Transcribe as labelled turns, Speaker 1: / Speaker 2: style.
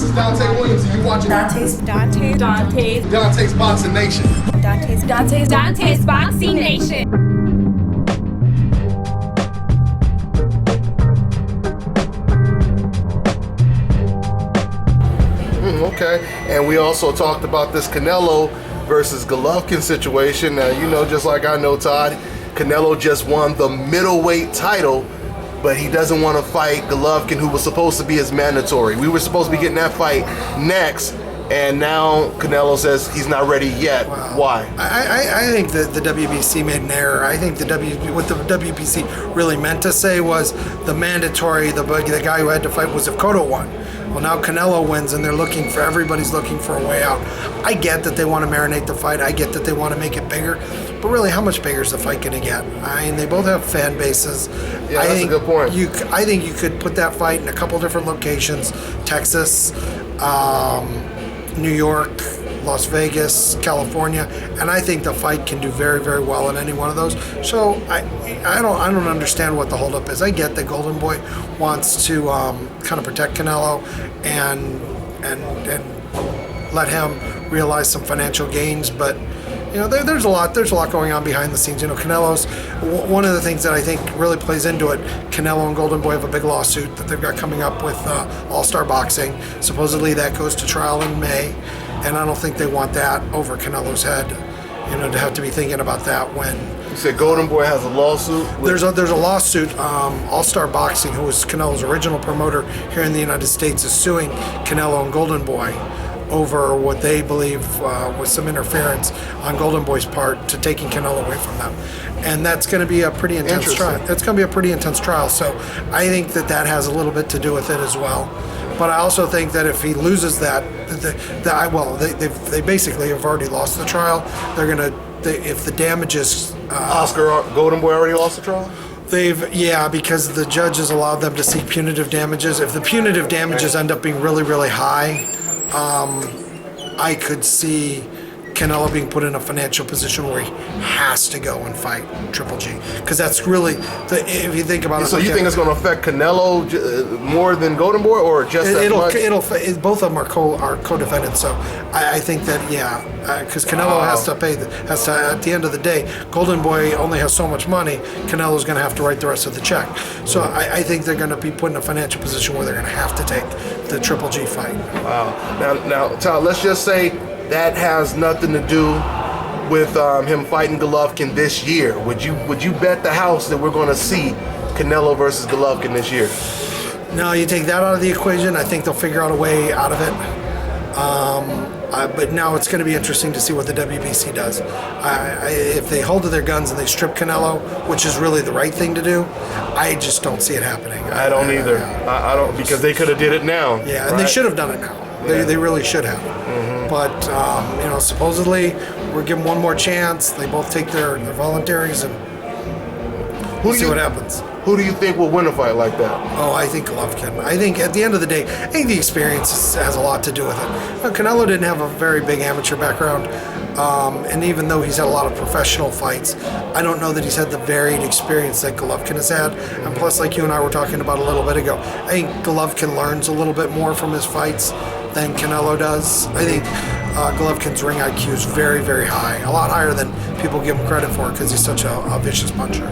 Speaker 1: is Dante Williams, and you're watching Dante's Boxing Nation.
Speaker 2: Dante's Boxing Nation.
Speaker 3: Okay, and we also talked about this Canelo versus Golovkin situation. Now, you know, just like I know, Todd, Canelo just won the middleweight title, but he doesn't want to fight Golovkin, who was supposed to be his mandatory. We were supposed to be getting that fight next, and now Canelo says he's not ready yet.
Speaker 4: Wow.
Speaker 3: Why?
Speaker 4: I think that the WBC made an error. I think what the WBC really meant to say was the mandatory, the guy who had to fight was if Cotto won. Well, now Canelo wins, and everybody's looking for a way out. I get that they want to marinate the fight. I get that they want to make it bigger. But really, how much bigger is the fight going to get? I mean, they both have fan bases.
Speaker 3: Yeah, that's a good point.
Speaker 4: I think you could put that fight in a couple different locations: Texas, New York, Las Vegas, California, and I think the fight can do very, very well in any one of those. So I don't understand what the holdup is. I get that Golden Boy wants to kind of protect Canelo and let him realize some financial gains, but you know, there's a lot going on behind the scenes. You know, Canelo's one of the things that I think really plays into it. Canelo and Golden Boy have a big lawsuit that they've got coming up with All-Star Boxing. Supposedly that goes to trial in May, and I don't think they want that over Canelo's head. You know, to have to be thinking about that when
Speaker 3: You said Golden Boy has a lawsuit?
Speaker 4: there's a lawsuit. All-Star Boxing, who was Canelo's original promoter here in the United States, is suing Canelo and Golden Boy over what they believe was some interference on Golden Boy's part to taking Canelo away from them. And that's going to be a pretty intense trial. It's going to be a pretty intense trial. So I think that has a little bit to do with it as well. But I also think that if he loses that, they basically have already lost the trial. If the damages...
Speaker 3: Golden Boy already lost the trial?
Speaker 4: Because the judges allowed them to seek punitive damages. If the punitive damages end up being really, really high, I could see Canelo being put in a financial position where he has to go and fight Triple G, because that's really if you think about it.
Speaker 3: So you think it's going to affect Canelo more than Golden Boy, or just as much?
Speaker 4: Both of them are co-defendants. So I think that because Canelo has to at the end of the day, Golden Boy only has so much money. Canelo's going to have to write the rest of the check. So I think they're going to be put in a financial position where they're going to have to take the Triple G fight.
Speaker 3: Wow. Now, Todd, let's just say that has nothing to do with him fighting Golovkin this year. Would you bet the house that we're going to see Canelo versus Golovkin this year?
Speaker 4: No, you take that out of the equation. I think they'll figure out a way out of it. But now it's going to be interesting to see what the WBC does. If they hold to their guns and they strip Canelo, which is really the right thing to do, I just don't see it happening.
Speaker 3: I don't either. I don't, because they could have did it now.
Speaker 4: Yeah, and they should have done it now. They really should have. Mm-hmm. But supposedly we're giving one more chance. They both take their voluntaries and see what happens.
Speaker 3: Who do you think will win a fight like that?
Speaker 4: Oh, I think Golovkin. I think at the end of the day, I think the experience has a lot to do with it. Canelo didn't have a very big amateur background, and even though he's had a lot of professional fights, I don't know that he's had the varied experience that Golovkin has had. And plus, like you and I were talking about a little bit ago, I think Golovkin learns a little bit more from his fights than Canelo does. I think Golovkin's ring IQ is very, very high, a lot higher than people give him credit for, because he's such a vicious puncher.